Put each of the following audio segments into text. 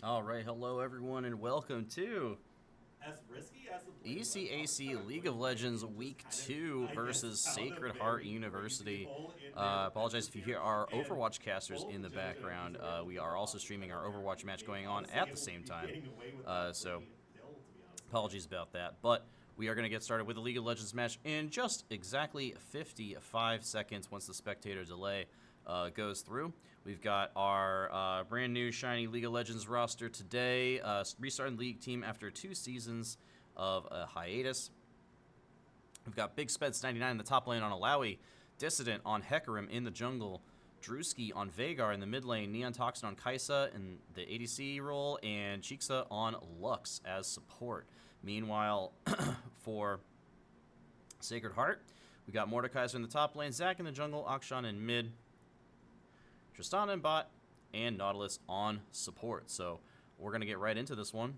All right, hello everyone, and welcome to ECAC League of Legends Week 2 versus Sacred Heart University. Apologize if you hear our Overwatch casters in the background. We are also streaming our Overwatch match going on at the same time, so apologies about that. But we are going to get started with the League of Legends match in just exactly 55 seconds once the spectator delay goes through. We've got our brand new shiny League of Legends roster today, restarting the league team after 2 seasons of a hiatus. We've got Big Spence 99 in the top lane on Alawi, Dissident on Hecarim in the jungle, Drewskii on Veigar in the mid lane, Neon Toxin on Chixxa in the ADC role, and Chixxa on Lux as support. Meanwhile, for Sacred Heart, we got Mordekaiser in the top lane, Zac in the jungle, Akshan in mid, Tristana in bot, and Nautilus on support. So we're going to get right into this one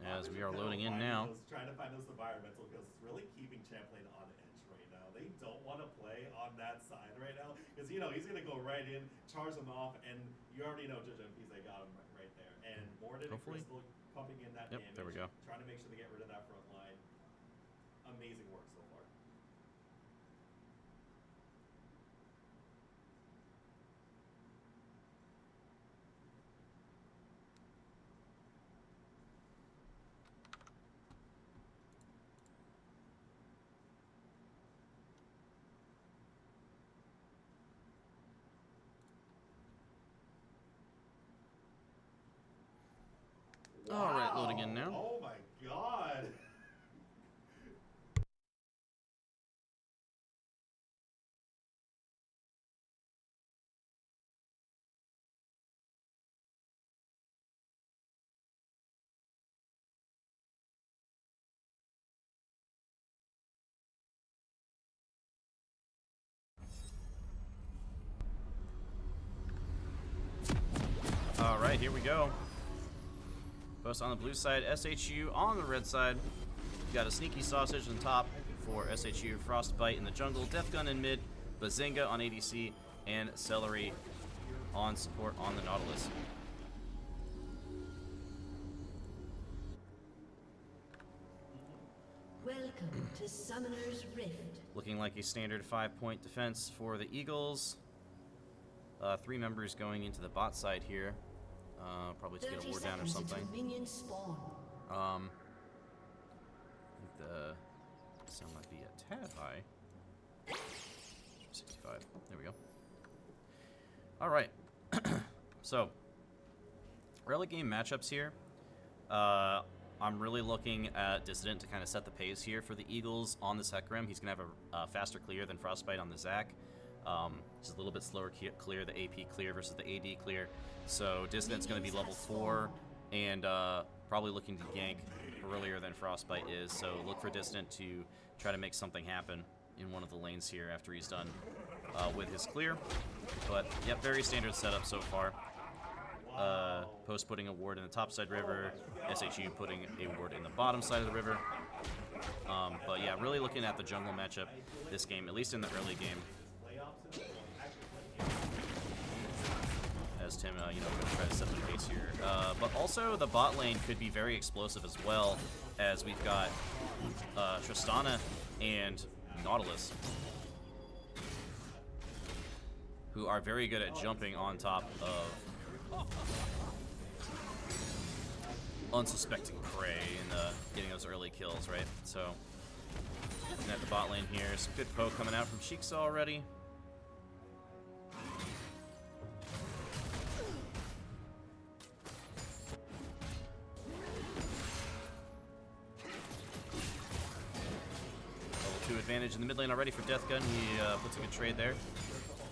as we are loading in now. Trying to find those environmental kills. It's really keeping Champlain on edge right now. They don't want to play on that side right now because, you know, he's going to go right in, charge them off, and you already know Judge MPs, they got him right there. And Morden and Crystal pumping in that damage. There we go. Trying to make sure they get rid of that front line. Amazing work so far. All right, loading in now. Oh my god. All right, here we go. Post on the blue side, SHU on the red side. We got a sneaky sausage on top for SHU, Frostbite in the jungle, Death Gun in mid, Bazinga on ADC, and Celery on support on the Nautilus. Welcome to Summoner's Rift. Looking like a standard 5-point defense for the Eagles. 3 members going into the bot side here. Probably to get a ward down or something. Spawn. I think the sound might be a tad high. 65. There we go. All right. So, early game matchups here. I'm really looking at Dissident to kind of set the pace here for the Eagles on this Hecarim. He's going to have a faster clear than Frostbite on the Zac. Just a little bit slower clear, the AP clear versus the AD clear. So Dissident's going to be level 4 and probably looking to gank earlier than Frostbite is. So look for Dissident to try to make something happen in one of the lanes here after he's done with his clear. But yep, very standard setup so far. Post putting a ward in the top side river, SHU putting a ward in the bottom side of the river. But yeah, really looking at the jungle matchup this game, at least in the early game. As Tim, you know, going to try to set the pace here. But also the bot lane could be very explosive as well, as we've got Tristana and Nautilus, who are very good at jumping on top of unsuspecting prey and getting those early kills, right? So, looking at the bot lane here, some good poke coming out from Chixxa already. Advantage in the mid lane already for Death Gun. He puts a good trade there.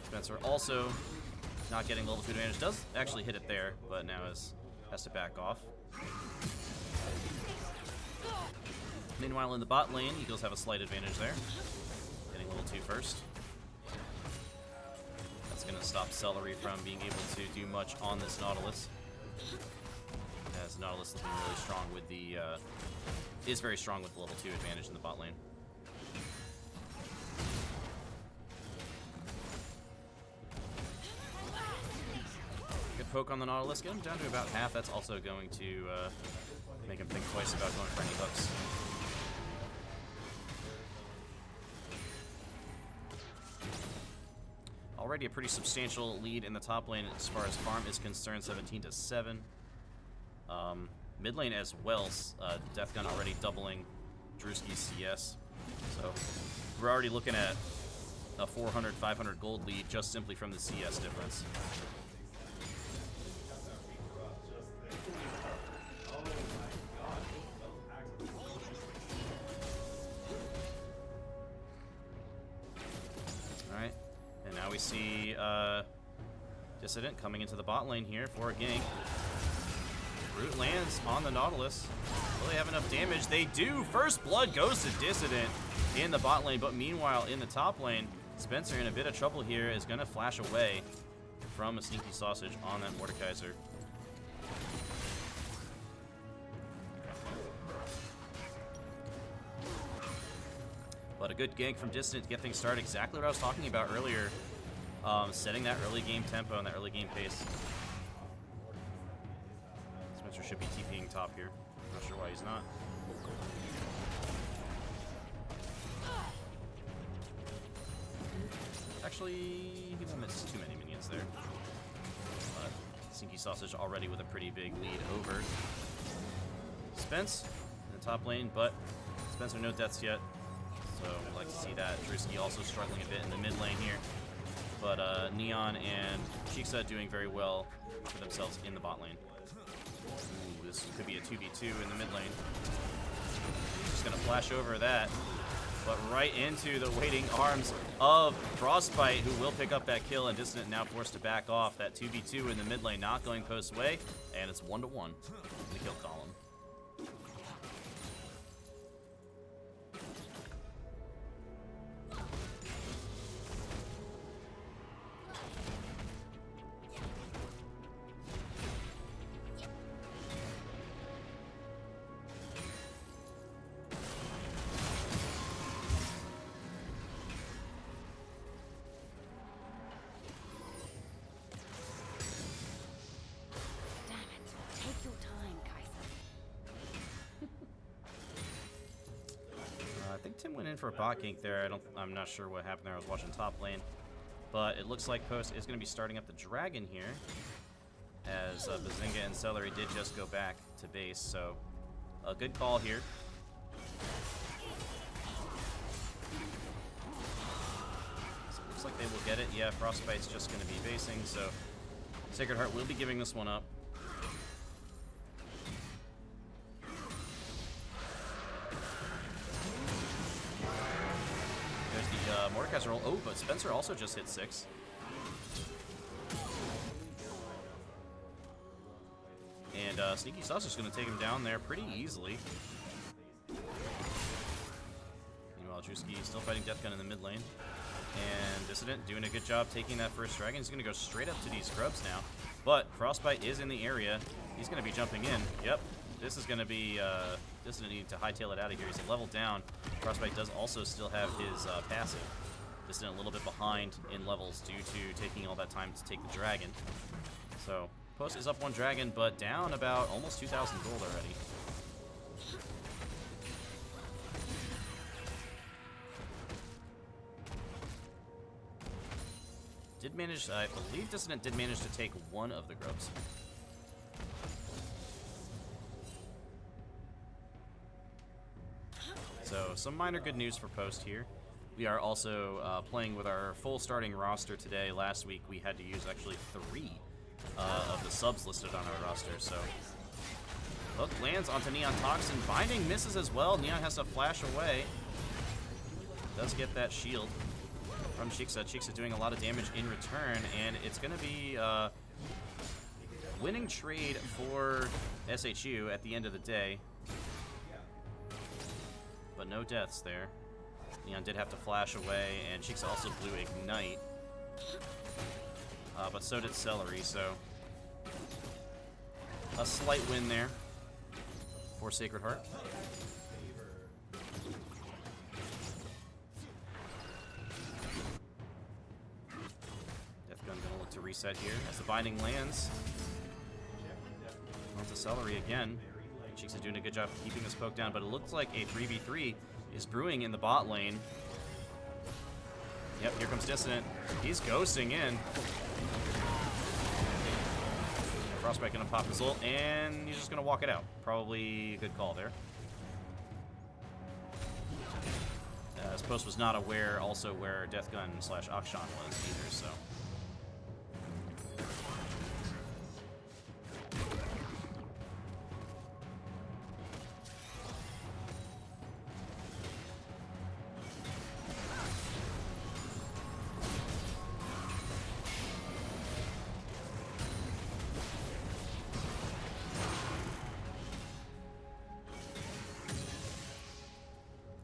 Spencer also not getting level 2 advantage. Does actually hit it there, but now has to back off. Meanwhile, in the bot lane, Eagles have a slight advantage there. Getting level 2 first. That's going to stop Celery from being able to do much on this Nautilus. As Nautilus looking really strong with the... is very strong with the level 2 advantage in the bot lane. poke on the Nautilus, get him down to about half. That's also going to make him think twice about going for any hooks. Already a pretty substantial lead in the top lane as far as farm is concerned, 17-7. Mid lane as well, Deathgun already doubling Drewskii's CS. So we're already looking at a 400, 500 gold lead just simply from the CS difference. Alright, and now we see Dissident coming into the bot lane here for a gank. Root lands on the Nautilus. Will they have enough damage? They do! First blood goes to Dissident in the bot lane, but meanwhile in the top lane, Spencer in a bit of trouble here is going to flash away from a sneaky sausage on that Mordekaiser. But a good gank from Dissident to get things started. Exactly what I was talking about earlier. Setting that early game tempo and that early game pace. Spencer should be TPing top here. Not sure why he's not. Actually, he limits too many minions there. But Sneaky Sausage already with a pretty big lead over Spence in the top lane, but Spencer no deaths yet. So we'd like to see that. Drewskii also struggling a bit in the mid lane here. But Neon and Chixxa doing very well for themselves in the bot lane. Ooh, this could be a 2v2 in the mid lane. He's just going to flash over that. But right into the waiting arms of Frostbite, who will pick up that kill, and Dissident now forced to back off. That 2v2 in the mid lane not going post way, and it's 1-1 in the kill column. Tim went in for a bot gank there. I'm not sure what happened there. I was watching top lane. But it looks like Post is going to be starting up the Dragon here, as Bazinga and Celery did just go back to base. So a good call here. So it looks like they will get it. Yeah, Frostbite's just going to be basing. So Sacred Heart will be giving this one up. Mordekaiser roll. Oh, but Spencer also just hit 6. And Sneaky Sausage is going to take him down there pretty easily. Meanwhile, Drewskii still fighting Deathgun in the mid lane. And Dissident doing a good job taking that first dragon. He's going to go straight up to these grubs now. But Frostbite is in the area. He's going to be jumping in. Yep. This is going to be Dissident needing to hightail it out of here. He's a level down. Frostbite does also still have his passive. Dissident a little bit behind in levels due to taking all that time to take the dragon. So Post is up 1 dragon, but down about almost 2,000 gold already. Did manage, I believe Dissident did manage to take one of the grubs. So some minor good news for Post here. We are also playing with our full starting roster today. Last week we had to use actually 3 of the subs listed on our roster. So hook lands onto Neon Toxin. Binding misses as well. Neon has to flash away. Does get that shield from Chixxa. Chixxa doing a lot of damage in return, and it's going to be winning trade for SHU at the end of the day. But no deaths there. Neon did have to flash away, and Chixxa also blew Ignite. But so did Celery, so a slight win there for Sacred Heart. Deathgun gonna look to reset here as the binding lands. the Celery again. Chixxa doing a good job of keeping this poke down, but it looks like a 3v3 is brewing in the bot lane. Yep, here comes Dissident. He's ghosting in. Frostbite gonna pop his ult, and he's just gonna walk it out. Probably a good call there. This post was not aware also where Deathgun / Akshan was either, so.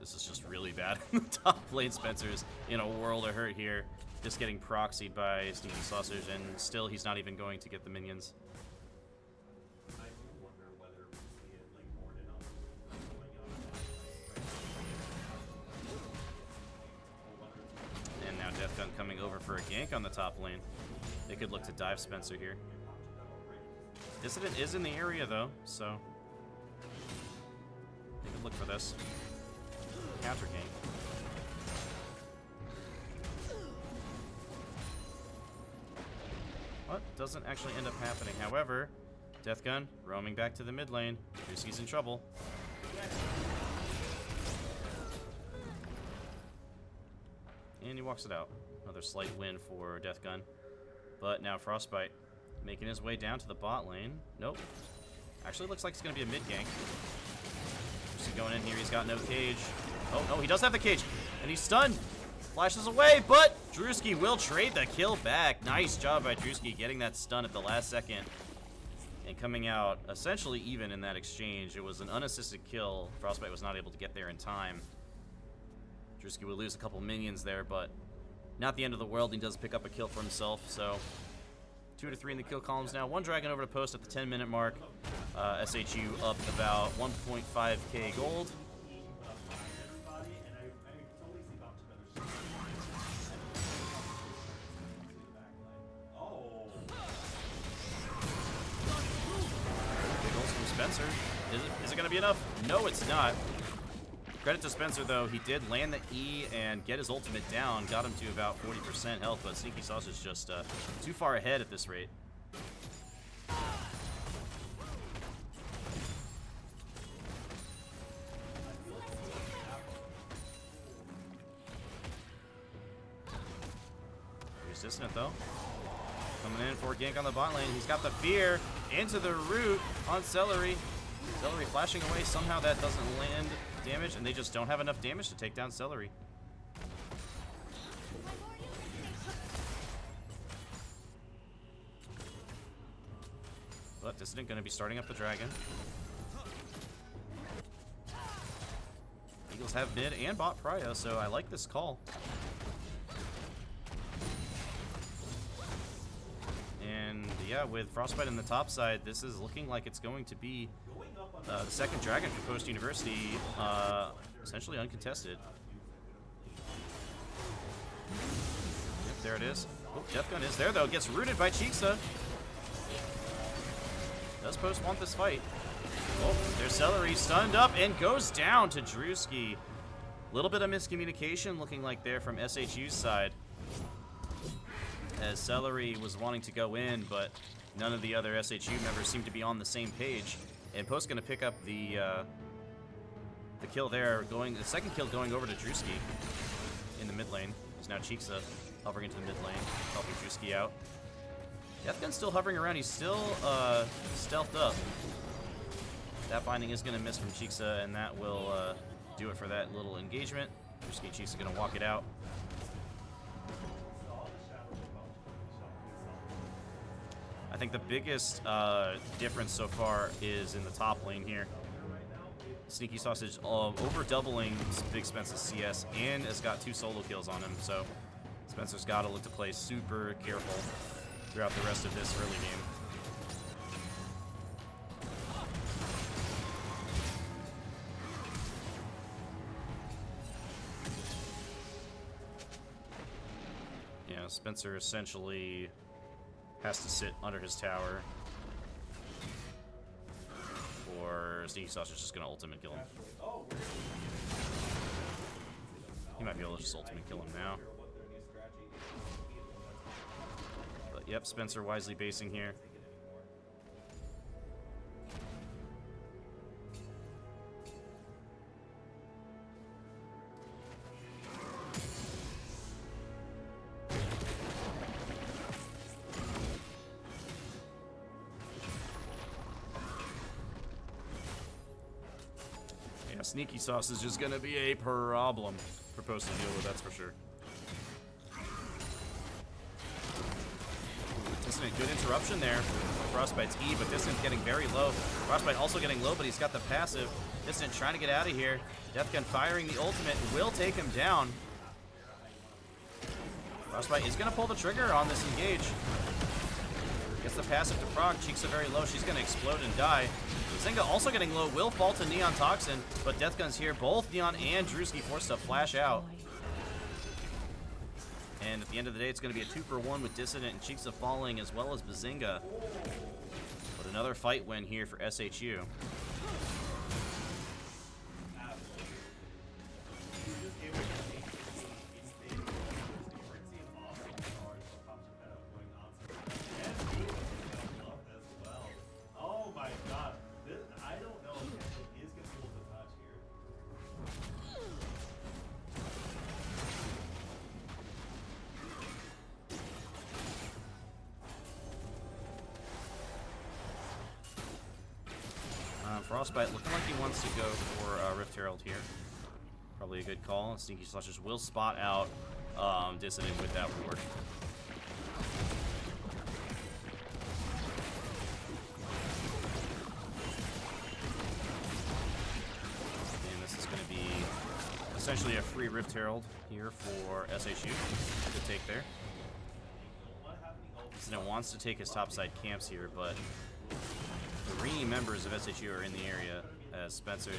This is just really bad. Top lane Spencer's in a world of hurt here. Just getting proxied by Sneaky Sausage, and still he's not even going to get the minions. I do wonder whether we see it like more than And now Deathgun coming over for a gank on the top lane. They could look to dive Spencer here. Dissident is in the area though, so they could look for this. Counter gank. What? Doesn't actually end up happening. However, Deathgun roaming back to the mid lane. Drewskii's in trouble. And he walks it out. Another slight win for Deathgun. But now Frostbite making his way down to the bot lane. Nope. Actually looks like it's going to be a mid gank. Just going in here. He's got no cage. Oh, no, he does have the cage. And he's stunned. Flashes away, but Drewskii will trade the kill back. Nice job by Drewskii getting that stun at the last second. And coming out essentially even in that exchange. It was an unassisted kill. Frostbite was not able to get there in time. Drewskii will lose a couple minions there, but not the end of the world. He does pick up a kill for himself, so 2 to 3 in the kill columns now. One dragon over to post at the 10-minute mark. SHU up about 1.5k gold. Big goals from Spencer. Is it going to be enough? No, it's not. Credit to Spencer, though. He did land the E and get his ultimate down. Got him to about 40% health, but Sneaky Sausage just too far ahead at this rate. Here's Dissident, though. Coming in for a gank on the bot lane. He's got the fear into the root on Celery. Celery flashing away. Somehow that doesn't land damage, and they just don't have enough damage to take down Celery. But Dissident going to be starting up the dragon. Eagles have mid and bot prio, so I like this call. And yeah, with Frostbite in the top side, this is looking like it's going to be the second dragon for Post University, essentially uncontested. Yep, there it is. Oh, Deathgun is there, though. Gets rooted by Chixxa. Does Post want this fight? Oh, there's Celery stunned up and goes down to Drewskii. A little bit of miscommunication looking like there from SHU's side, as Celery was wanting to go in, but none of the other SHU members seem to be on the same page. And Post going to pick up the kill there, the second kill going over to Drewskii in the mid lane. There's now Chixxa hovering into the mid lane, helping Drewskii out. Deathgun's still hovering around. He's still stealthed up. That binding is going to miss from Chixxa, and that will do it for that little engagement. Drewskii and Chixxa going to walk it out. I think the biggest difference so far is in the top lane here. Sneaky Sausage over doubling Big Spence's CS and has got 2 solo kills on him, so Spencer's got to look to play super careful throughout the rest of this early game. Yeah, Spencer essentially has to sit under his tower. or Sneaky Sausage is just going to ultimate kill him. Oh, we're He might be able to just ultimate kill him now. But yep, Spencer wisely basing here. Yeah, Sneaky Sausage is going to be a problem for Post to deal with, that's for sure. Dissident, good interruption there. Frostbite's E, but Dissident getting very low. Frostbite also getting low, but he's got the passive. Dissident trying to get out of here. Deathgun firing the ultimate will take him down. Frostbite is going to pull the trigger on this engage. Gets the passive to proc. Chixxa very low. She's going to explode and die. Bazinga also getting low. Will fall to Neon Toxin, but Deathgun's here. Both Neon and Drewskii forced to flash out. And at the end of the day, it's going to be a 2-for-1 with Dissident and Chixxa falling, as well as Bazinga. But another fight win here for SHU. Oh my god. I don't know if it is going to be able to touch here. Frostbite looking like he wants to go for Rift Herald here. Probably a good call. Sneaky Sausage will spot out Dissident with that ward. And this is going to be essentially a free Rift Herald here for SHU to take there. Dissident wants to take his topside camps here, but 3 members of SHU are in the area as Spencer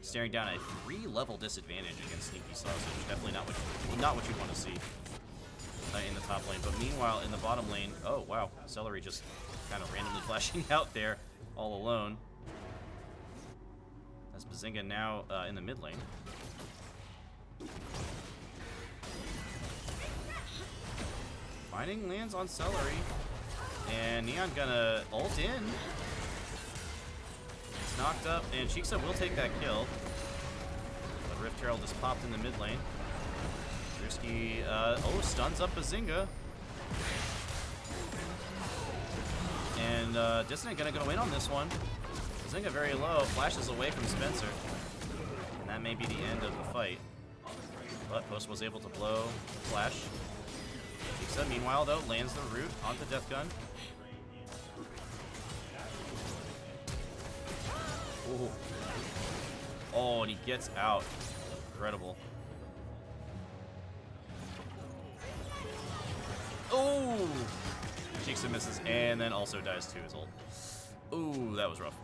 staring down a 3-level disadvantage against Sneaky Sausage. Definitely not what you want to see in the top lane. But meanwhile, in the bottom lane, oh wow, Celery just kind of randomly flashing out there all alone. As Bazinga now in the mid lane. Finding lands on Celery. And Neon gonna ult in. It's knocked up, and Chixxa will take that kill. But Rift Herald just popped in the mid lane. Drewskii, stuns up Bazinga. And Dissident gonna go in on this one. Bazinga very low, flashes away from Spencer. And that may be the end of the fight. But Post was able to blow the flash. Chixxa, meanwhile, though, lands the root onto Deathgun. Ooh. Oh, and he gets out. Incredible. Oh! Chixxa misses and then also dies to his ult. Ooh, that was rough.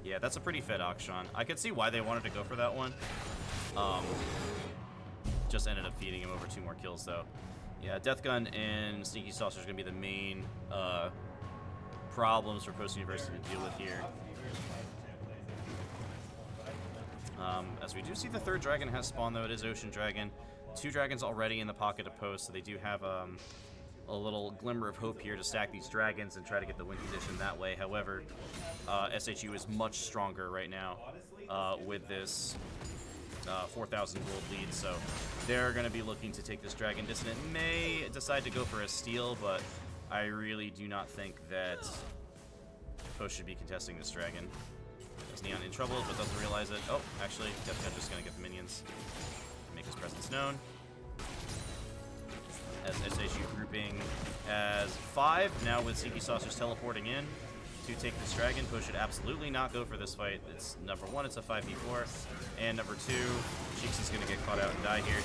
Yeah, that's a pretty fed Akshan. I could see why they wanted to go for that one. Just ended up feeding him over 2 more kills, though. Yeah, Deathgun and Sneaky Sausage are going to be the main problems for Post University to deal with here. As we do see the 3rd dragon has spawned, though. It is Ocean Dragon. 2 dragons already in the pocket of Post, so they do have a little glimmer of hope here to stack these dragons and try to get the win condition that way. However, SHU is much stronger right now with this 4,000 gold lead, so they're going to be looking to take this dragon. Dissident may decide to go for a steal, but I really do not think that Post should be contesting this dragon. Is Neon in trouble, but doesn't realize it. Oh, actually, Deathgun just going to get the minions to make his presence known. As SHU grouping as 5, now with Sneaky Sausage teleporting in to take this dragon. Post should absolutely not go for this fight. It's number 1, it's a 5v4, and number 2, Chixxa's going to get caught out and die here.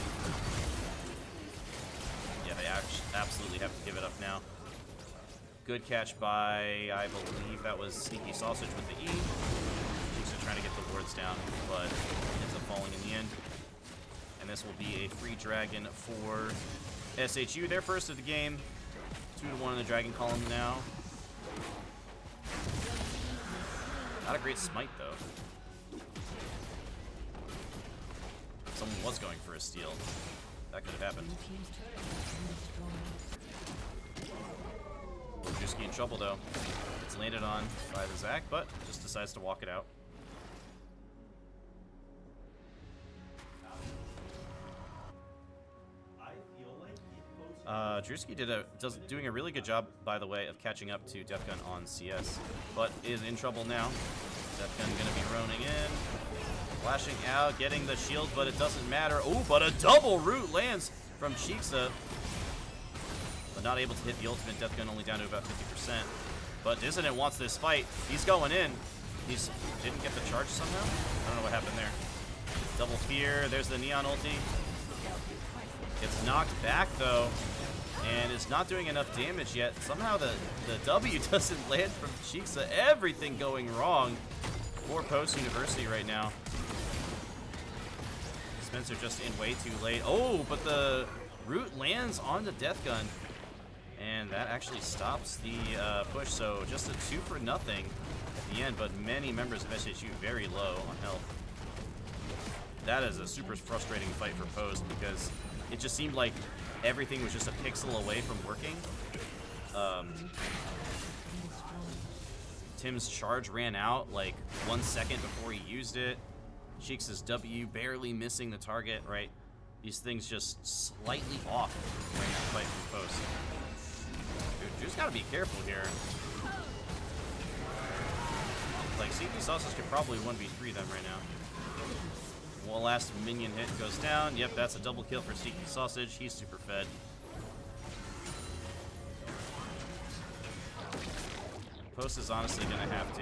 Yeah, they absolutely have to give it up now. Good catch by, I believe that was Sneaky Sausage with the E. Chixxa trying to get the wards down, but ends up falling in the end. And this will be a free dragon for SHU, their first of the game. 2-1 in the Dragon Column now. Not a great smite, though. Someone was going for a steal. That could have happened. Drewskii in trouble, though. It's landed on by the Zac, but just decides to walk it out. Drewskii doing a really good job, by the way, of catching up to Defgun on CS, but is in trouble now. Defgun gonna be roning in, flashing out, getting the shield, but it doesn't matter. Oh, but a double root lands from Chixxa, but not able to hit the ultimate. Defgun only down to about 50%. But Dissident wants this fight. He's going in. He's didn't get the charge somehow. I don't know what happened there. Double fear. There's the Neon ulti. Gets knocked back though, and is not doing enough damage yet. Somehow the W doesn't land from Chixxa. Everything going wrong for Post University right now. Spencer just in way too late. Oh, but the root lands on the Deathgun, and that actually stops the push. So just a 2-0 at the end, but many members of SHU very low on health. That is a super frustrating fight for Post because it just seemed like everything was just a pixel away from working. Tim's charge ran out like 1 second before he used it. Chixxa's W barely missing the target, right? These things just slightly off during that fight from Post. Dude, Drew's gotta be careful here. Like, CP Sausage could probably 1v3 them right now. One last minion hit goes down. Yep, that's a double kill for Sneaky Sausage. He's super fed. Post is honestly going to have to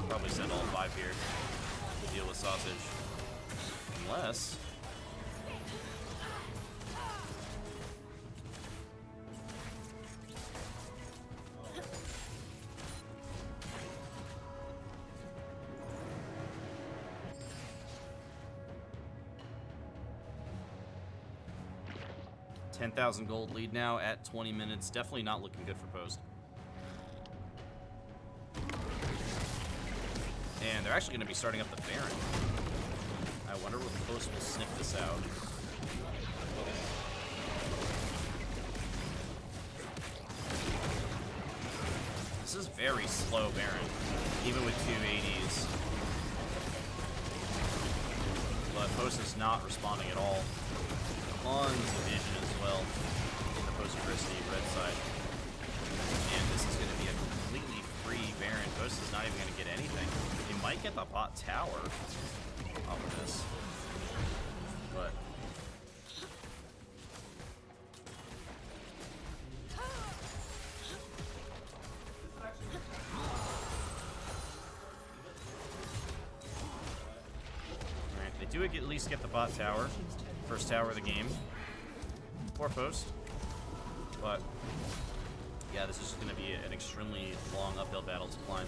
probably send all 5 here to deal with Sausage. Unless... $10,000 gold lead now at 20 minutes. Definitely not looking good for Post. And they're actually going to be starting up the Baron. I wonder if Post will sniff this out. This is very slow Baron, even with 2 ADs. But Post is not responding at all. Tons of vision as well in the Post University red side. And this is going to be a completely free Baron. Post is not even going to get anything. They might get the bot tower off of this. But... Alright, they do at least get the bot tower. First tower of the game. Poor Post. But, yeah, this is going to be an extremely long uphill battle to climb.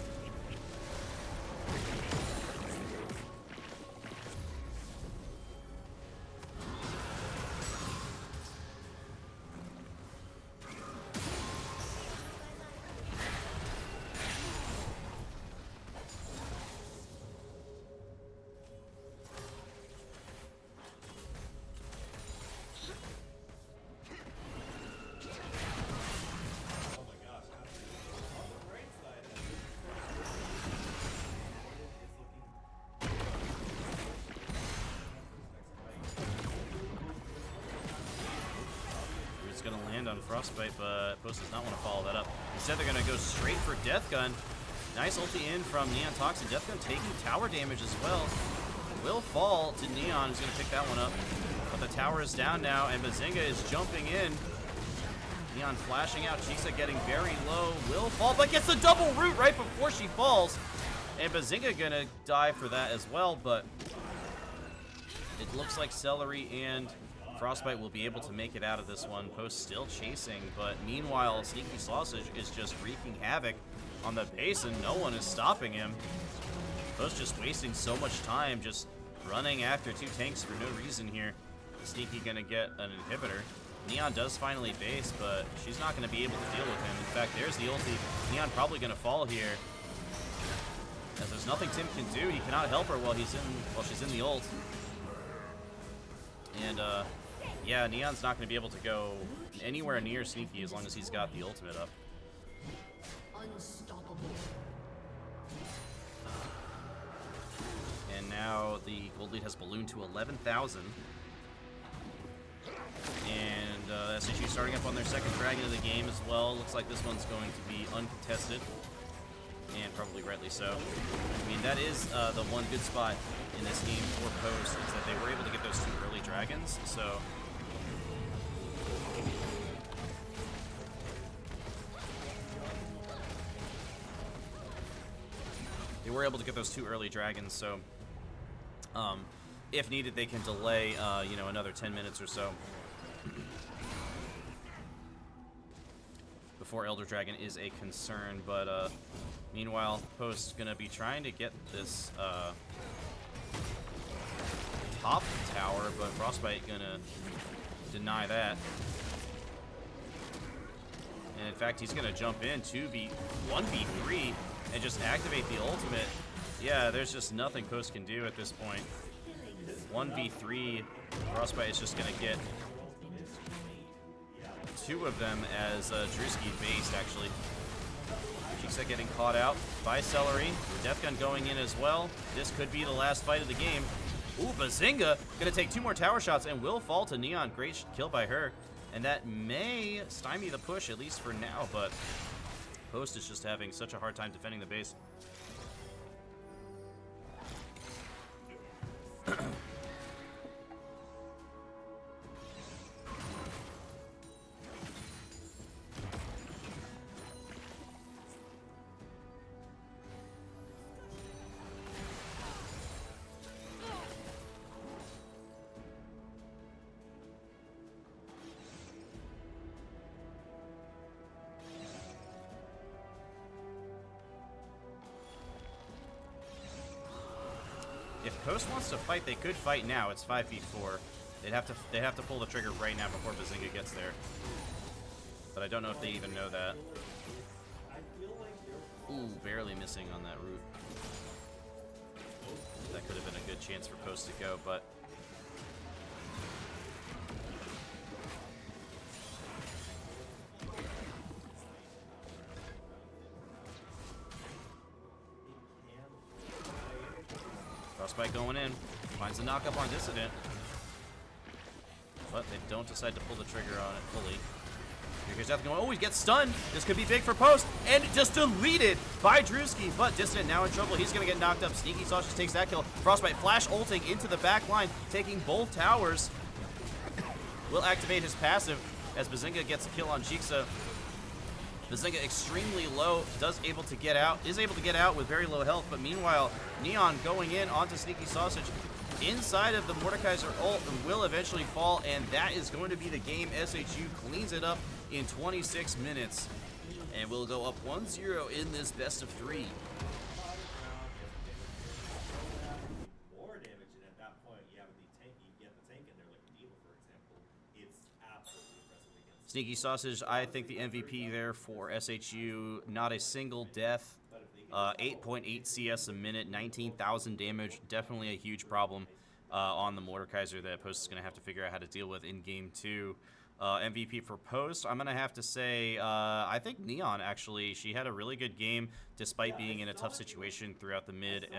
Going to land on Frostbite, but Post does not want to follow that up. Instead, they're going to go straight for Deathgun. Nice ulti in from Neon Toxin. Deathgun taking tower damage as well. Will fall to Neon, who's going to pick that one up. But the tower is down now, and Bazinga is jumping in. Neon flashing out. Chixxa getting very low. Will fall, but gets a double root right before she falls. And Bazinga going to die for that as well, but it looks like Celery and Frostbite will be able to make it out of this one. Post still chasing, but meanwhile, Sneaky Sausage is just wreaking havoc on the base, and no one is stopping him. Post just wasting so much time, just running after 2 tanks for no reason here. Sneaky gonna get an inhibitor. Neon does finally base, but she's not going to be able to deal with him. In fact, there's the ulti. Neon probably going to fall here. As there's nothing Tim can do. He cannot help her while she's in the ult. And yeah, Neon's not going to be able to go anywhere near Sneaky as long as he's got the ultimate up. Unstoppable. And now the gold lead has ballooned to 11,000. And SHU starting up on their second dragon of the game as well. Looks like this one's going to be uncontested. And probably rightly so. I mean, that is the one good spot in this game for Post, is that they were able to get those 2 early dragons. So they were able to get those 2 early dragons. So if needed, they can delay, you know, another 10 minutes or so before Elder Dragon is a concern. But meanwhile, Post's gonna be trying to get this top tower, but Frostbite gonna deny that. And in fact, he's gonna jump in 1v3 and just activate the ultimate. Yeah, there's just nothing Post can do at this point. 1v3, Frostbite is just gonna get 2 of them as Drewskii based, actually. Chixxa getting caught out by Celery. Death Gun going in as well. This could be the last fight of the game. Ooh, Bazinga gonna take 2 more tower shots and will fall to Neon. Great kill by her. And that may stymie the push, at least for now, but Post is just having such a hard time defending the base. If Post wants to fight, they could fight now. It's 5v4. They'd have to pull the trigger right now before Bazinga gets there. But I don't know if they even know that. Ooh, barely missing on that route. That could have been a good chance for Post to go, but Frostbite going in, finds a knock up on Dissident, but they don't decide to pull the trigger on it fully. Here's Death going, oh, he gets stunned. This could be big for Post, and just deleted by Drewskii, but Dissident now in trouble. He's gonna get knocked up. Sneaky Sausage takes that kill. Frostbite flash ulting into the back line, taking both towers. Will activate his passive as Bazinga gets a kill on Chixxa. Bazinga extremely low, is able to get out with very low health, but meanwhile, Neon going in onto Sneaky Sausage inside of the Mordekaiser ult will eventually fall, and that is going to be the game. SHU cleans it up in 26 minutes, and we'll go up 1-0 in this best of 3. More damage, and at that point, you have the tank. You get the tank in there, like Diva, for example. It's absolutely impressive against. Sneaky Sausage, I think the MVP there for SHU. Not a single death. 8.8 CS a minute, 19,000 damage. Definitely a huge problem on the Mordekaiser that Post is going to have to figure out how to deal with in Game 2. MVP for Post, I'm going to have to say, I think Neon, actually. She had a really good game despite being in a tough situation throughout the mid.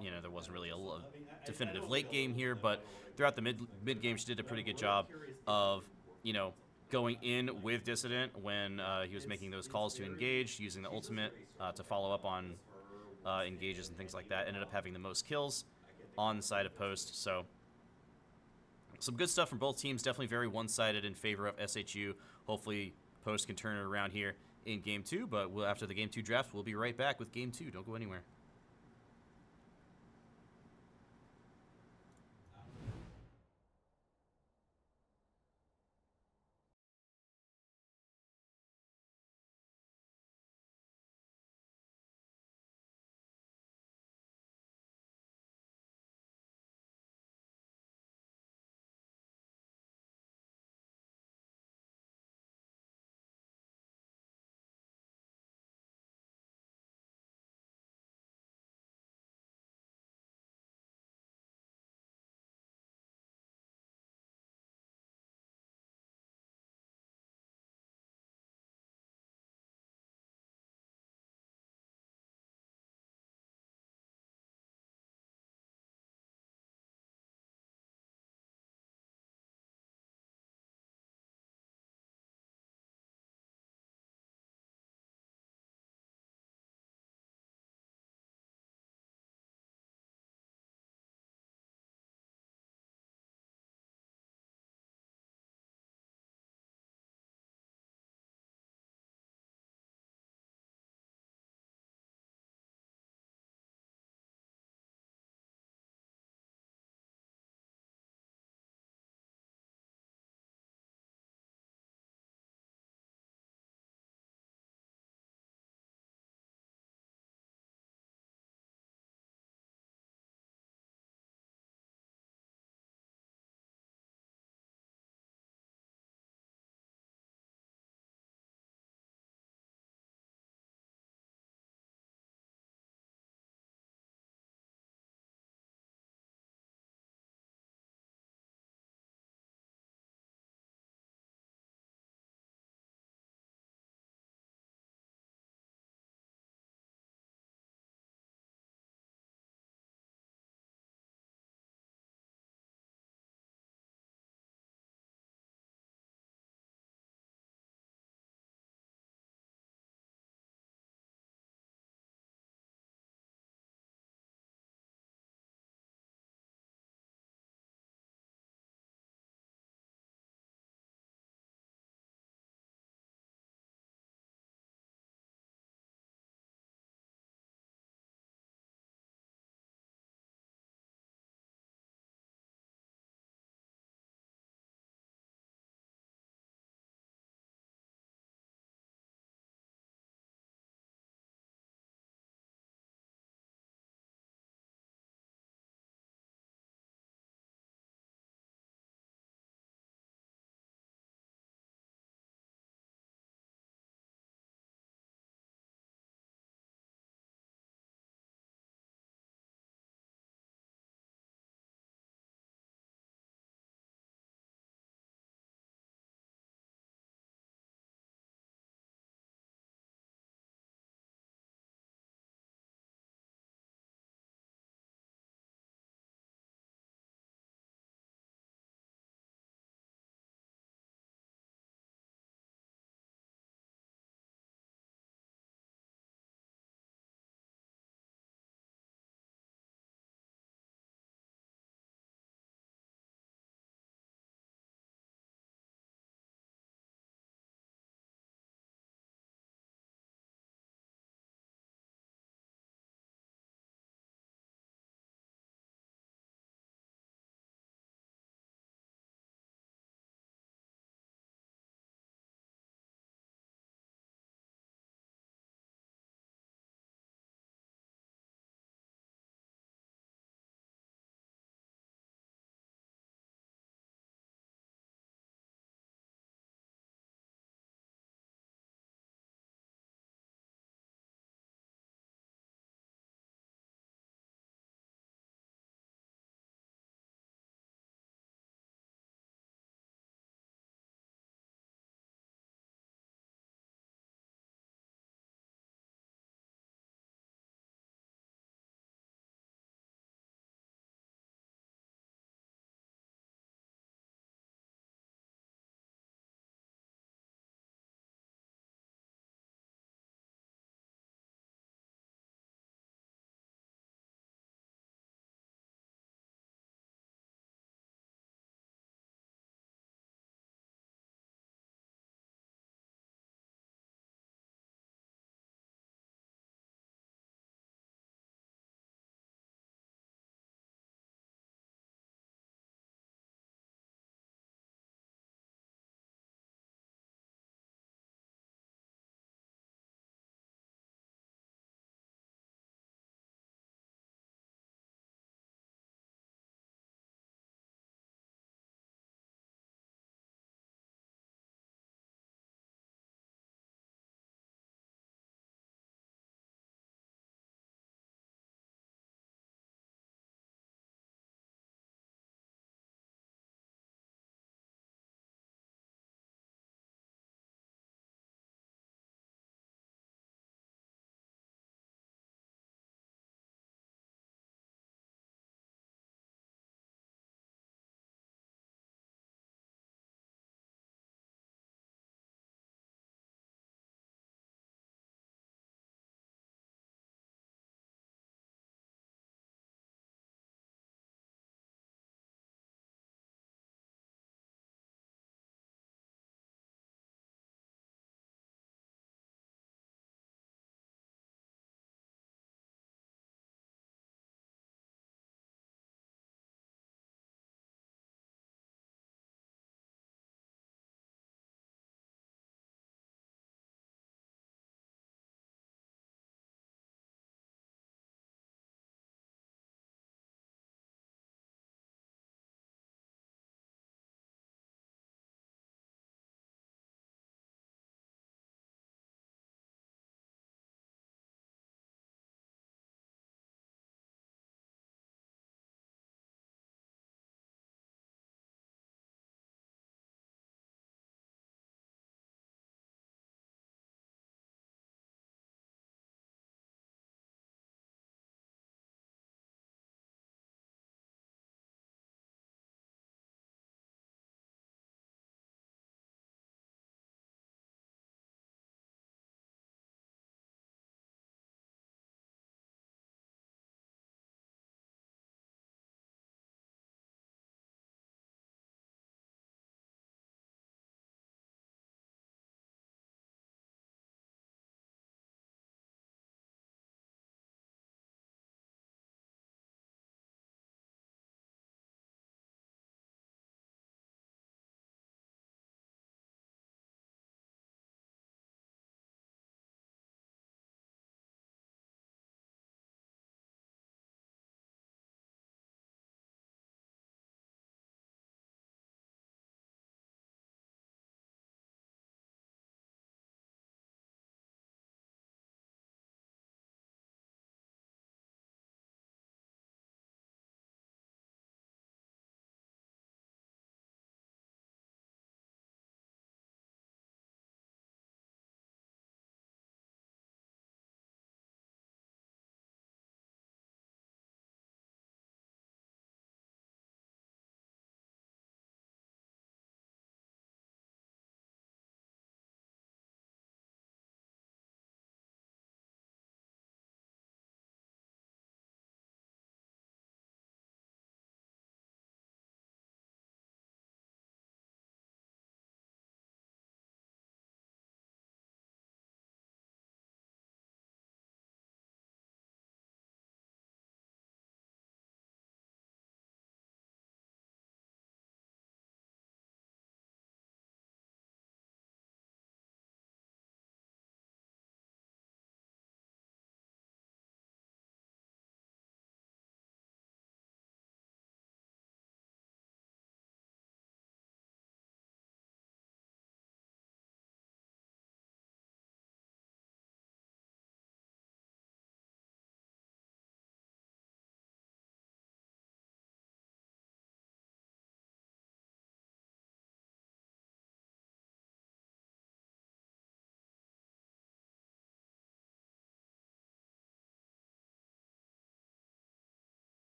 You know, there wasn't really a definitive late game here, but throughout the mid game, she did a pretty good job of, you know, going in with Dissident when he was making those calls to engage, using the ultimate to follow up on engages and things like that. Ended up having the most kills on the side of Post. So some good stuff from both teams. Definitely very one-sided in favor of SHU. Hopefully Post can turn it around here in Game 2. But after the Game 2 draft, we'll be right back with Game 2. Don't go anywhere.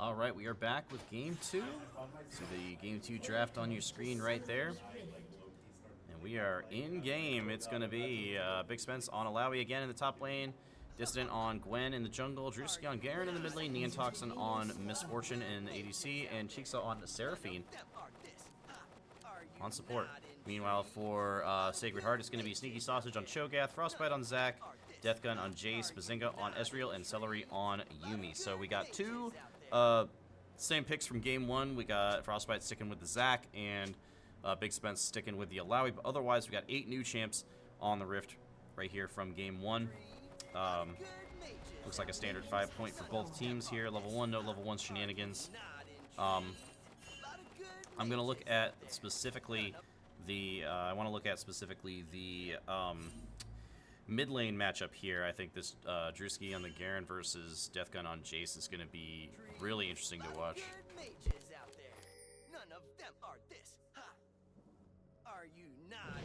All right, we are back with Game 2. See the Game 2 draft on your screen right there. And we are in game. It's going to be Big Spence on Alawi again in the top lane. Dissident on Gwen in the jungle. Drewskii on Garen in the mid lane. Neontoxin on Misfortune in the ADC. And Chixxa on Seraphine on support. Meanwhile, for Sacred Heart, it's going to be Sneaky Sausage on Cho'Gath, Frostbite on Zac, Deathgun on Jace, Bazinga on Ezreal, and Celery on Yuumi. So we got two same picks from Game 1. We got Frostbite sticking with the Zac, and Big Spence sticking with the Alawi. But otherwise, we got 8 new champs on the Rift right here from Game 1. Looks like a standard 5-point for both teams here. Level 1, no level 1 shenanigans. I'm going to look at specifically the mid lane matchup here. I think this Drewskii on the Garen versus Deathgun on Jace is going to be really interesting to watch. None of them are this. Ha! Are you not?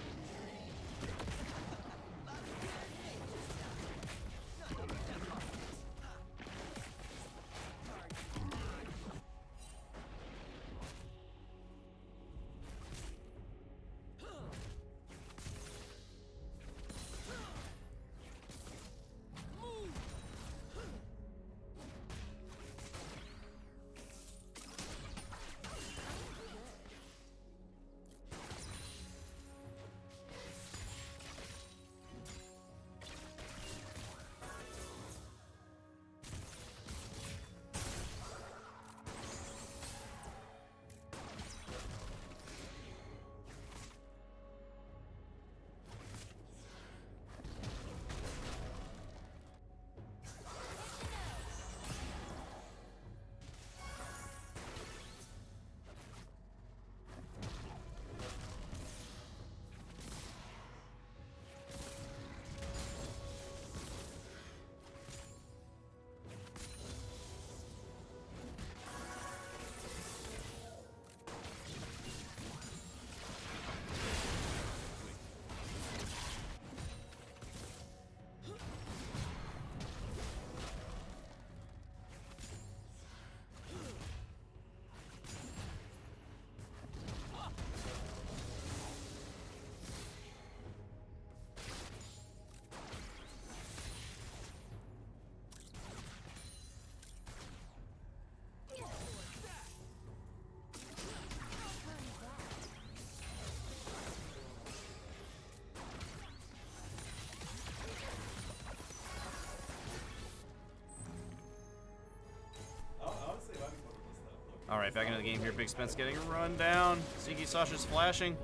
Alright, back into the game here. Big Spence getting a run down. Sneaky Sausha's flashing.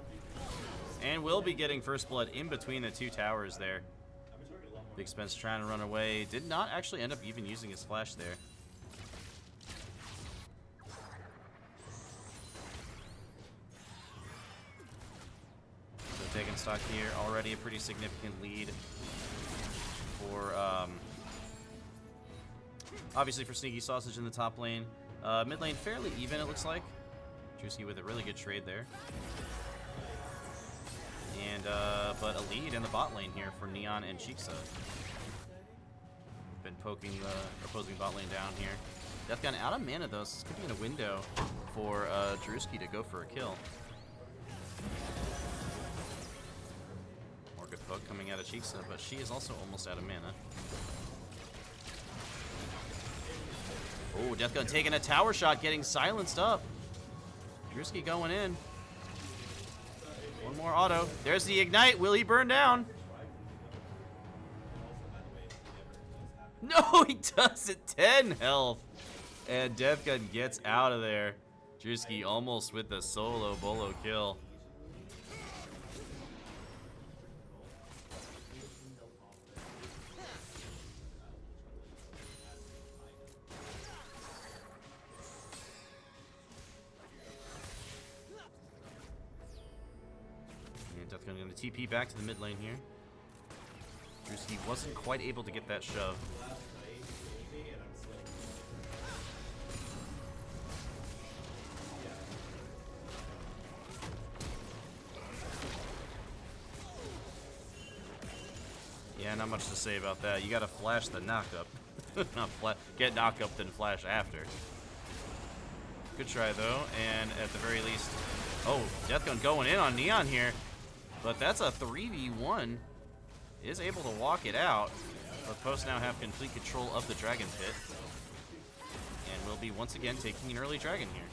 And will be getting first blood in between the two towers there. Big Spence trying to run away. Did not actually end up even using his flash there. So taking stock here. Already a pretty significant lead for, obviously for Sneaky Sausage in the top lane. Mid lane fairly even, it looks like. Drewskii with a really good trade there. And, but a lead in the bot lane here for Neon and Chixxa. Been poking the opposing bot lane down here. Deathgun out of mana though, so this could be in a window for Drewskii to go for a kill. More good poke coming out of Chixxa, but she is also almost out of mana. Oh, Deathgun taking a tower shot, getting silenced up. Drewskii going in. One more auto. There's the ignite. Will he burn down? No, he doesn't. 10 health. And Deathgun gets out of there. Drewskii almost with the solo bolo kill. Deathgun going to TP back to the mid lane here. Drewskii wasn't quite able to get that shove. Yeah, not much to say about that. You got to flash the knockup. Not get knockup, then flash after. Good try, though, and at the very least... Oh, Death Gun going in on Neon here. But that's a 3v1. Is able to walk it out. But Post now have complete control of the Dragon Pit. And will be once again taking an early Dragon here.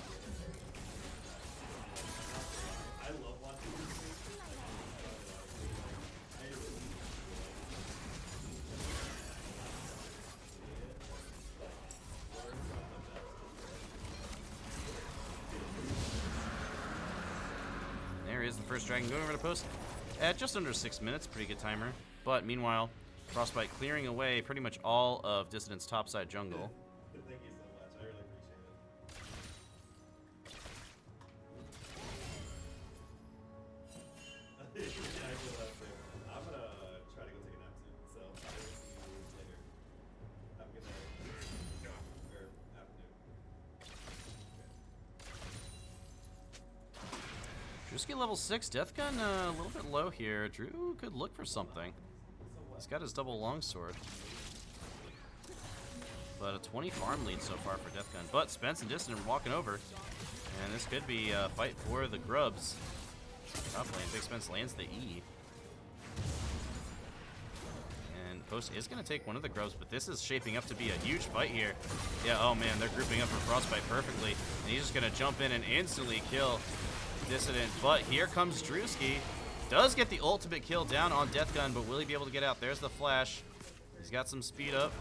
I love watching this thing. I really enjoy There is the first Dragon going over to Post at just under 6 minutes. Pretty good timer. But meanwhile, Frostbite clearing away pretty much all of Dissident's topside jungle. Thank you so much. I really appreciate it. Yeah, I feel that same. I'm gonna try to go take a nap soon, so I will see you later. Have a good night. Or afternoon. Drewskii level 6, Death Gun a little bit low here. Drew could look for something. He's got his double longsword. But a 20 farm lead so far for Death Gun. But Spence and Dissident walking over. And this could be a fight for the grubs. Top lane, Big Spence lands the E. And Post is going to take one of the grubs, but this is shaping up to be a huge fight here. Yeah, oh man, they're grouping up for Frostbite perfectly. And he's just going to jump in and instantly kill Dissident. But here comes Drewskii. Does get the ultimate kill down on Death Gun, but will he be able to get out? There's the flash. He's got some speed up.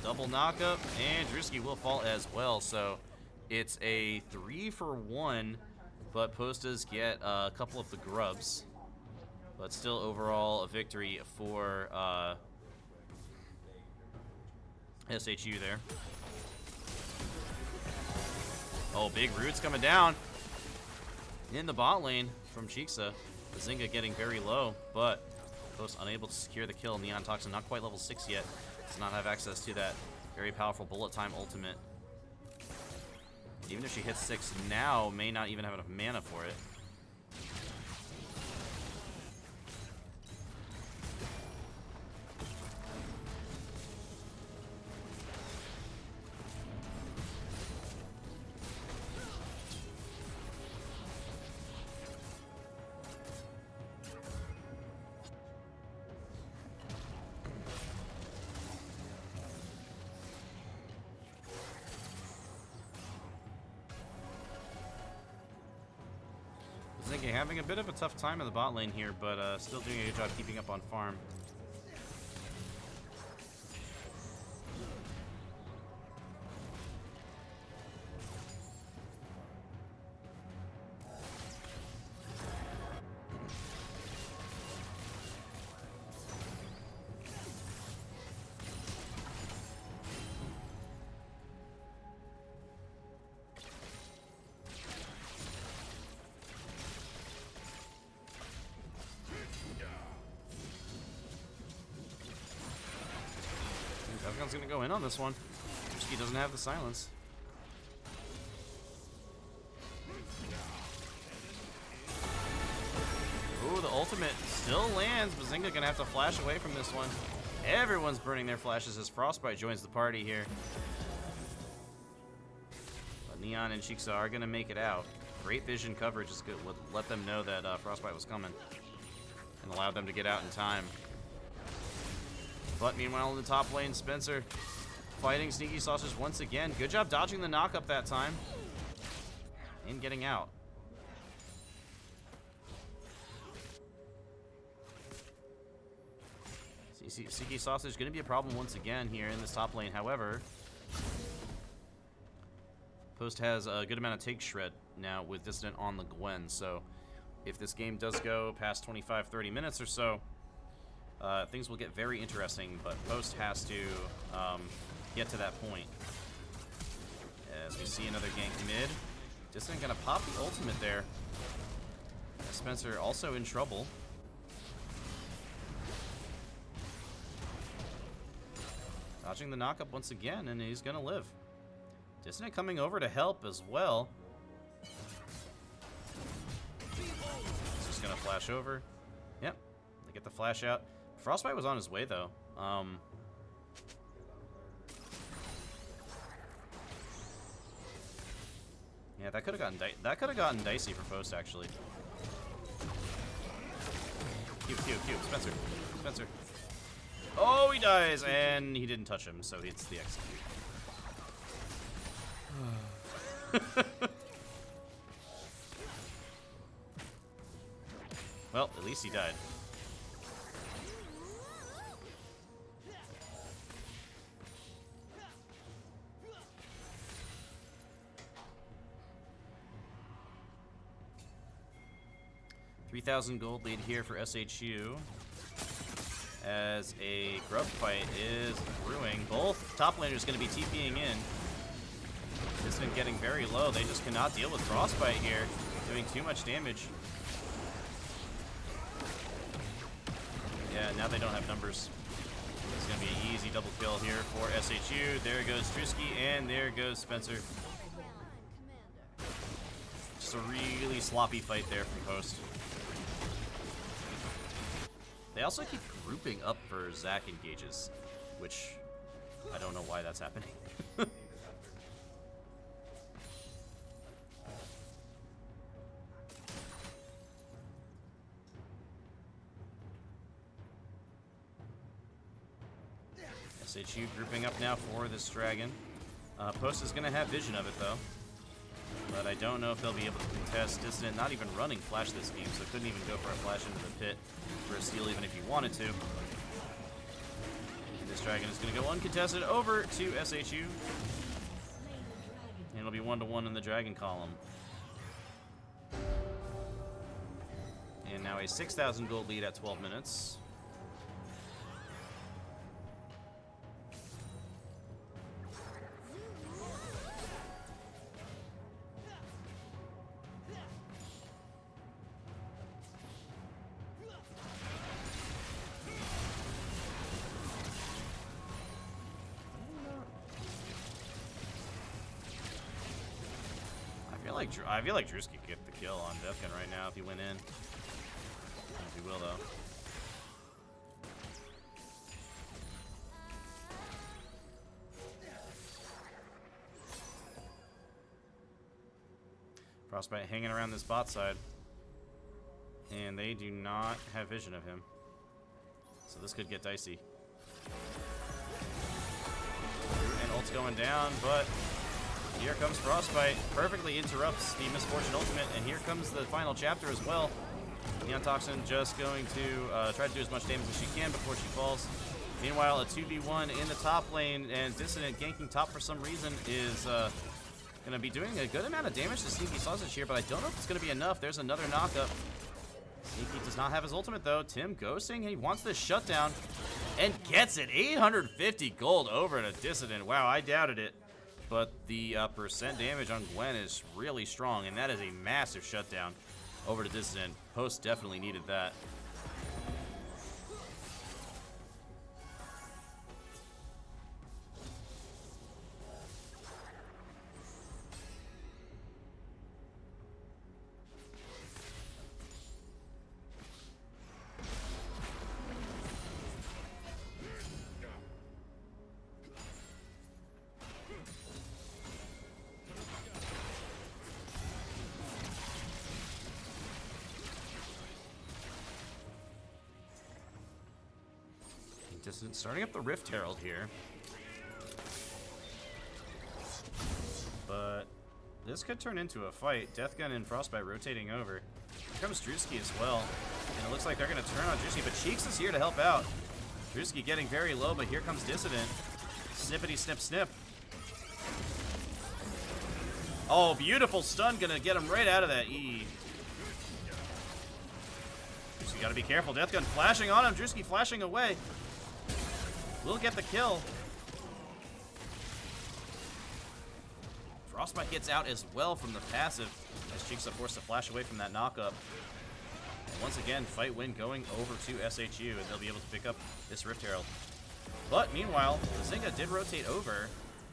Double knockup, and Drewskii will fall as well. So it's a 3-for-1, but Post does get a couple of the grubs. But still overall a victory for SHU there. Oh, big roots coming down in the bot lane from Chixxa. Bazinga getting very low, but Post unable to secure the kill. Neon Toxin not quite level 6 yet. Does not have access to that very powerful bullet time ultimate. Even if she hits 6 now, may not even have enough mana for it. Having a bit of a tough time in the bot lane here, but still doing a good job keeping up on farm. Devgon's gonna go in on this one. Drewskii doesn't have the silence. Ooh, the ultimate still lands. Bazinga gonna have to flash away from this one. Everyone's burning their flashes as Frostbite joins the party here. But Neon and Chixxa are gonna make it out. Great vision coverage is good. Would let them know that Frostbite was coming and allowed them to get out in time. But meanwhile, in the top lane, Spencer fighting Sneaky Sausage once again. Good job dodging the knockup that time and getting out. Sneaky Sausage going to be a problem once again here in this top lane. However, Post has a good amount of take shred now with Dissident on the Gwen. So if this game does go past 25-30 minutes or so, things will get very interesting, but Post has to get to that point. As we see another gank mid. Dissident gonna pop the ultimate there. Spencer also in trouble. Dodging the knockup once again, and he's gonna live. Dissident coming over to help as well. He's just gonna flash over. Yep, they get the flash out. Frostbite was on his way, though. Yeah, that could have gotten dicey for Post actually. Cube, Spencer. Oh, he dies, and he didn't touch him, so it's the execute. Well, at least he died. $3,000 gold lead here for SHU. As a grub fight is brewing. Both top laners going to be TPing in. Dissident getting very low. They just cannot deal with Frostbite here. Doing too much damage. Yeah, now they don't have numbers. It's going to be an easy double kill here for SHU. There goes Drewskii, and there goes Spencer. Just a really sloppy fight there from Post. They also keep grouping up for Zac engages, which I don't know why that's happening. SHU grouping up now for this dragon. Post is going to have vision of it though, but I don't know if they'll be able to contest. Dissident not even running flash this game, so couldn't even go for a flash into the pit for a steal even if he wanted to. And this dragon is going to go uncontested over to SHU. And it'll be 1-to-1 in the dragon column. And now a 6,000 gold lead at 12 minutes. I feel like Drewskii could get the kill on Deathgun right now if he went in. I don't know if he will though. Frostbite hanging around this bot side. And they do not have vision of him. So this could get dicey. And ult's going down, but here comes Frostbite. Perfectly interrupts the Misfortune ultimate, and here comes the final chapter as well. Neon Toxin just going to try to do as much damage as she can before she falls. Meanwhile, a 2v1 in the top lane, and Dissident ganking top for some reason is going to be doing a good amount of damage to Sneaky Sausage here, but I don't know if it's going to be enough. There's another knockup. Sneaky does not have his ultimate, though. Tim ghosting, and he wants this shutdown, and gets it. 850 gold over to Dissident. Wow, I doubted it. But the percent damage on Gwen is really strong, and that is a massive shutdown over to Dissident. Post definitely needed that. Dissident starting up the Rift Herald here. But this could turn into a fight. Deathgun and Frostbite rotating over. Here comes Drewskii as well. And it looks like they're going to turn on Drewskii, but Chixxa is here to help out. Drewskii getting very low, but here comes Dissident. Snippity snip snip. Oh, beautiful stun. Going to get him right out of that E. Drewskii got to be careful. Deathgun flashing on him. Drewskii flashing away. We'll get the kill. Frostbite gets out as well from the passive as Chixxa forced to flash away from that knockup. And once again, fight win going over to SHU, and they'll be able to pick up this Rift Herald. But meanwhile, Zynga did rotate over,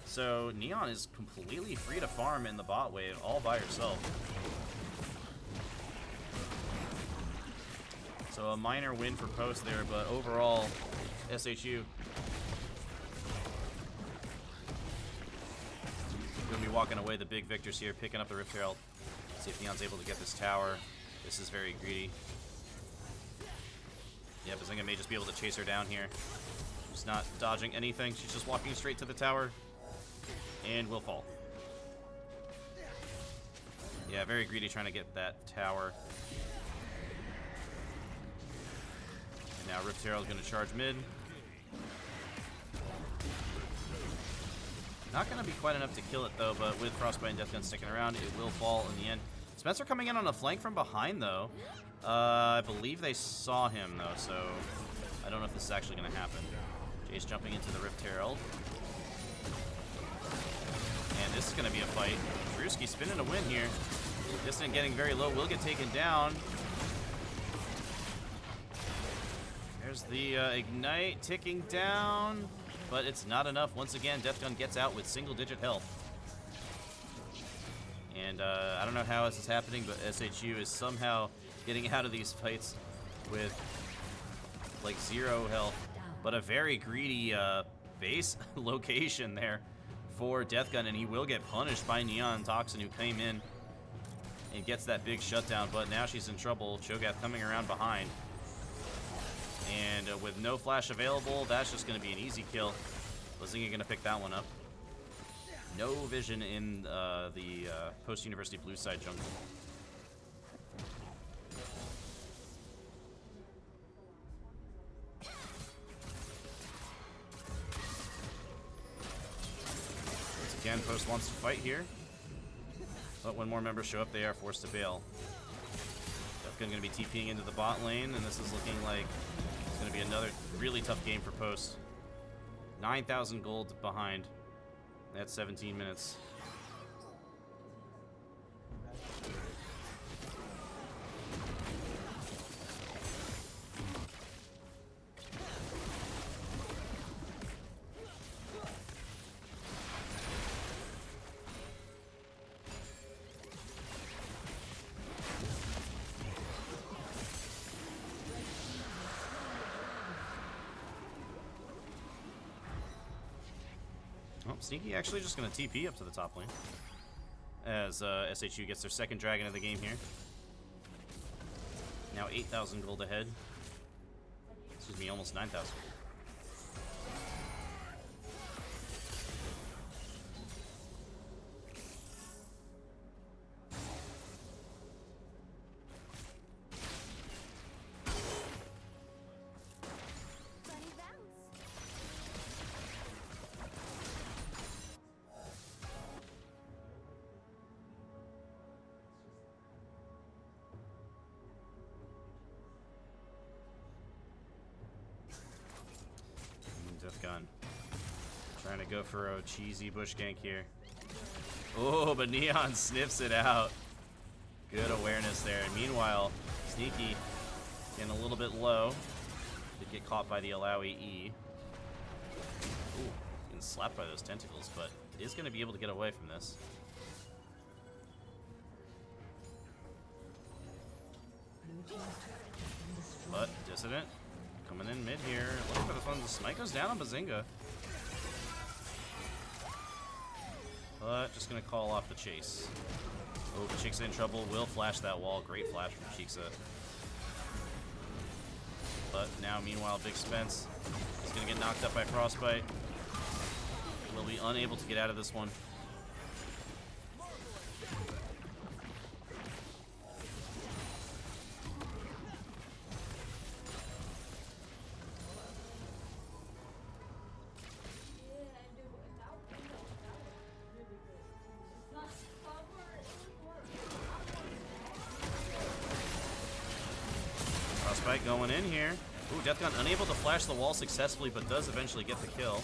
so Neon is completely free to farm in the bot wave all by herself. So a minor win for Post there, but overall, SHU. Gonna be walking away the big victors here, picking up the Rift Herald. See if Neon's able to get this tower. This is very greedy. Yeah, Bazinga may just be able to chase her down here. She's not dodging anything. She's just walking straight to the tower. And will fall. Yeah, very greedy trying to get that tower. And now Rift Herald's going to charge mid. Not going to be quite enough to kill it, though, but with Frostbite and Death Gun sticking around, it will fall in the end. Spencer coming in on a flank from behind, though. I believe they saw him, though, so I don't know if this is actually going to happen. Jace jumping into the Rift Herald. And this is going to be a fight. Drewskii spinning a win here. Dissident getting very low, will get taken down. There's the Ignite ticking down, but it's not enough. Once again, Death Gun gets out with single-digit health. And I don't know how this is happening, but SHU is somehow getting out of these fights with like 0 health. But a very greedy base location there for Death Gun, and he will get punished by Neon Toxin, who came in and gets that big shutdown. But now she's in trouble. Cho'Gath coming around behind. And with no flash available, that's just going to be an easy kill. Bazinga going to pick that one up. No vision in the post-University blue side jungle. Once again, Post wants to fight here. But when more members show up, they are forced to bail. Deathgun going to be TPing into the bot lane, and this is looking like it's going to be another really tough game for Post. 9,000 gold behind. That's 17 minutes. Sneaky actually just going to TP up to the top lane as SHU gets their second dragon of the game here. Now 8,000 gold ahead. Excuse me, almost 9,000. Gun. Trying to go for a cheesy bush gank here. Oh, but Neon sniffs it out. Good awareness there. And meanwhile, Sneaky getting a little bit low. Did get caught by the Alawi E. Ooh, getting slapped by those tentacles, but is going to be able to get away from this. But Dissident coming in mid here. Looking for this one. The smite goes down on Bazinga. But just going to call off the chase. Oh, but Chixxa in trouble. Will flash that wall. Great flash from Chixxa. But now, meanwhile, Big Spence is going to get knocked up by Frostbite. Will be unable to get out of this one. Frostbite going in here. Ooh, Deathgun unable to flash the wall successfully, but does eventually get the kill.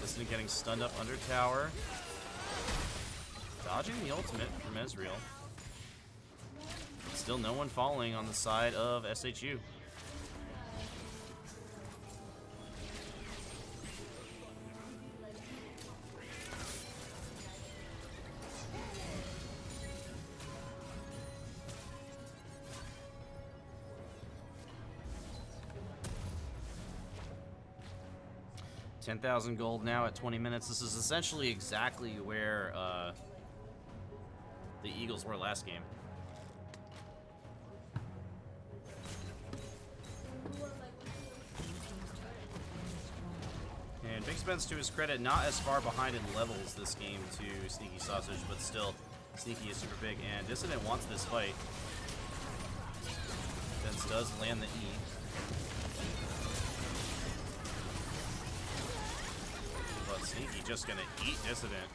Dissident getting stunned up under tower. Dodging the ultimate from Ezreal. Still no one falling on the side of SHU. 10,000 gold now at 20 minutes. This is essentially exactly where the Eagles were last game. And Big Spence, to his credit, not as far behind in levels this game to Sneaky Sausage, but still, Sneaky is super big, and Dissident wants this fight. Spence does land the E. But Sneaky just gonna eat Dissident.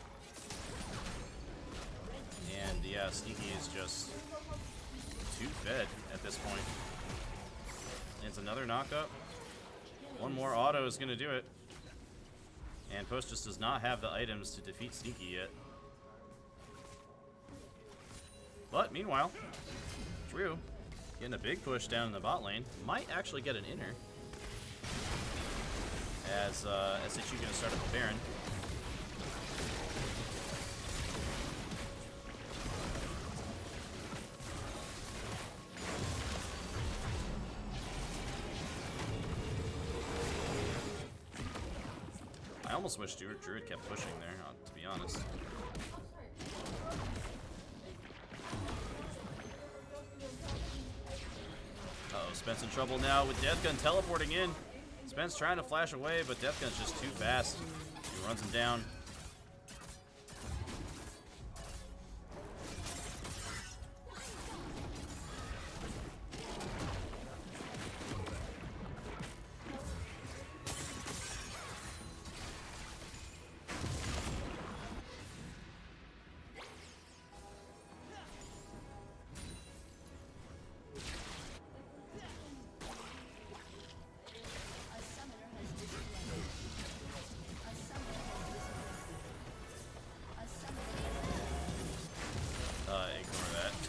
And yeah, Sneaky is just too fed at this point. And it's another knockup. One more auto is gonna do it. And Post just does not have the items to defeat Sneaky yet. But meanwhile, Drew getting a big push down in the bot lane. Might actually get an inner. As SHU gonna start up the Baron. I almost wish Druid kept pushing there, to be honest. Uh-oh, Spence in trouble now with Deathgun teleporting in. Spence trying to flash away, but Deathgun's just too fast. He runs him down.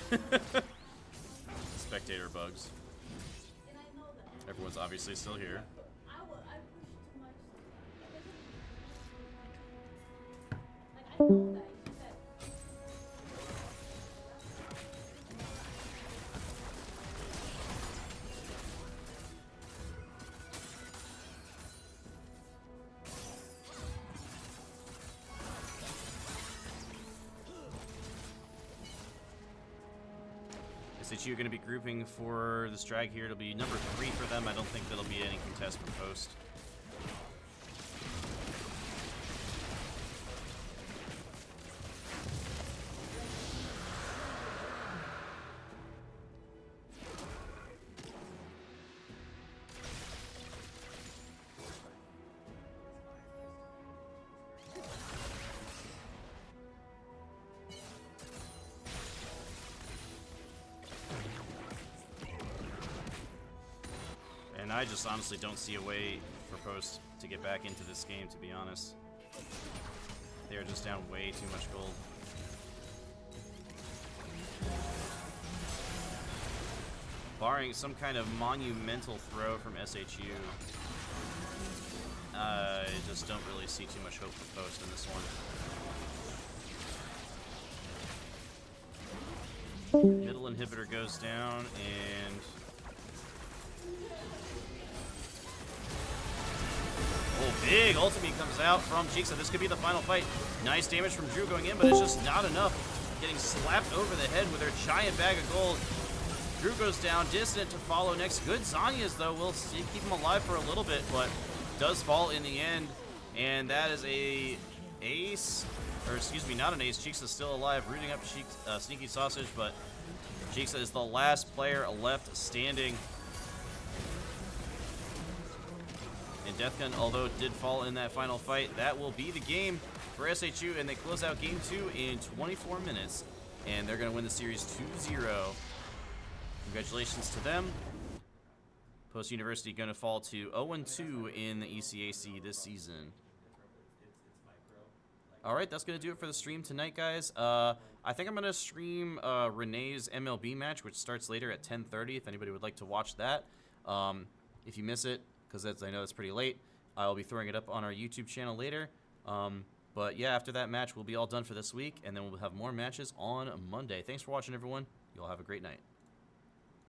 Ignore that. Spectator bugs. Everyone's obviously still here. SHU going to be grouping for this drag here. It'll be number 3 for them. I don't think there'll be any contest from Post. And I just honestly don't see a way for Post to get back into this game, to be honest. They are just down way too much gold. Barring some kind of monumental throw from SHU, I just don't really see too much hope for Post in this one. Middle inhibitor goes down, and oh, big ultimate comes out from Chixxa. This could be the final fight. Nice damage from Drew going in, but it's just not enough. Getting slapped over the head with her giant bag of gold. Drew goes down. Dissident to follow next. Good Zhonya's, though. We'll see, keep him alive for a little bit, but does fall in the end. And that is a ace. Or, excuse me, not an ace. Chixxa's still alive, rooting up Sneaky Sausage, but Chixxa is the last player left standing. And Deathgun, although it did fall in that final fight, that will be the game for SHU, and they close out Game 2 in 24 minutes. And they're going to win the series 2-0. Congratulations to them. Post University going to fall to 0-2 in the ECAC this season. Alright, that's going to do it for the stream tonight, guys. I think I'm going to stream Renee's MLB match, which starts later at 10:30, if anybody would like to watch that. If you miss it, because I know it's pretty late, I'll be throwing it up on our YouTube channel later. But yeah, after that match, we'll be all done for this week, and then we'll have more matches on Monday. Thanks for watching, everyone. You all have a great night.